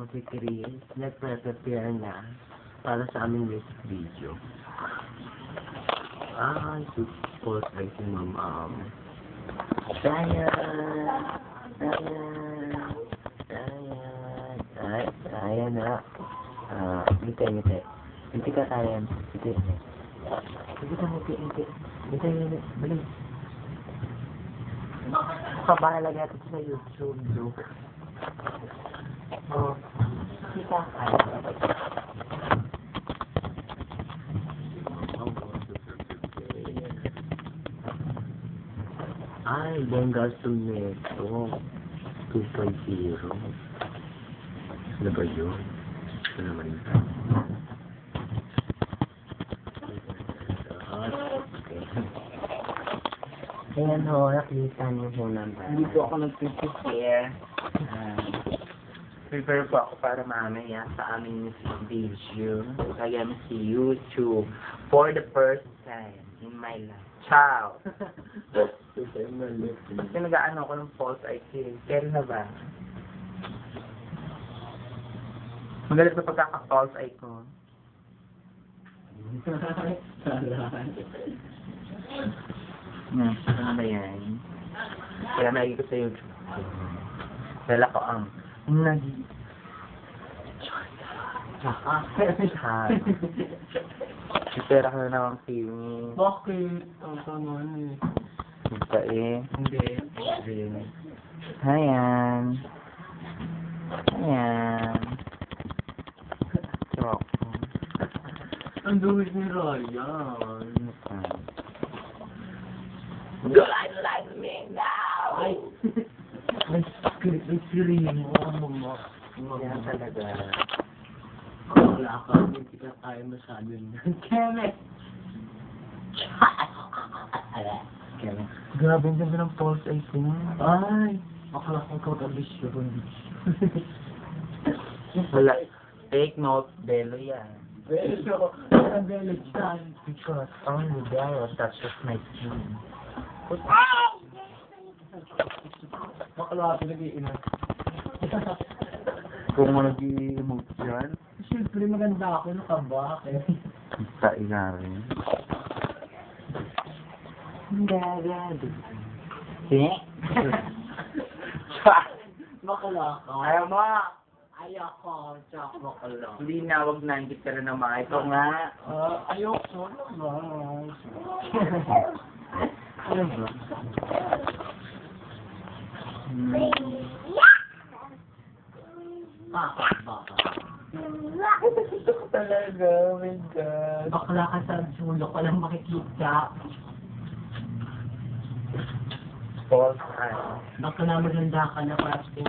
Chris, nagpe-prepare na para sa aming next video. Support ay si Ma'am. Ayan na. Ngiti. Ngiti ka tayo. Ngiti. Bali. Pabahala natin sa YouTube. Kita ka. Ay, Bengal to Neto. 2.0. Ano ba yun? Ito naman yun. Ayan ho, nakita niyo ho naman. Hindi po ako nag-prepare. Prepare po ako para mamaya sa aming video. Kaya si YouTube for the first time in my life. Ciao! Kasi nag-ano ko ng false ID. Kaya na ba? Magalit na pagkaka-false ID ko. Ano ba yan? Kaya nagiging ko sa YouTube. Dala ko ang Pera ko na naman feeling. Bakit? Ang naman eh. Hindi eh. Hindi. Ayan. Chok. Ang duwis ni Ryan. Do I like me now? Ay! May feeling mo. Yan talaga. Wala ka. Hindi ka kaya masyado yun. Keme! Grabe ang ganda ng false ID ko. Ay! Akala ko ikaw tabis yun. Wala. Take note, Belo yan. Beso! Ang belo dyan. Because only Belo touches my skin. Bakla ka nag-iinom. Kung mo nag-i-emote yan, Siyempre maganda ako. Ano ka ba? sa rin. Eh? Bakla ka. Ayaw mo! Ayoko. Tsak bakla. Hindi na, wag na, hindi ka rin naman. Ito nga. Ayoko naman. Ano ba? Baka. Ito ko talaga, oh my God. Bakla ka sa sulo ko lang makikita. False eye. Baka na maganda ka na para sa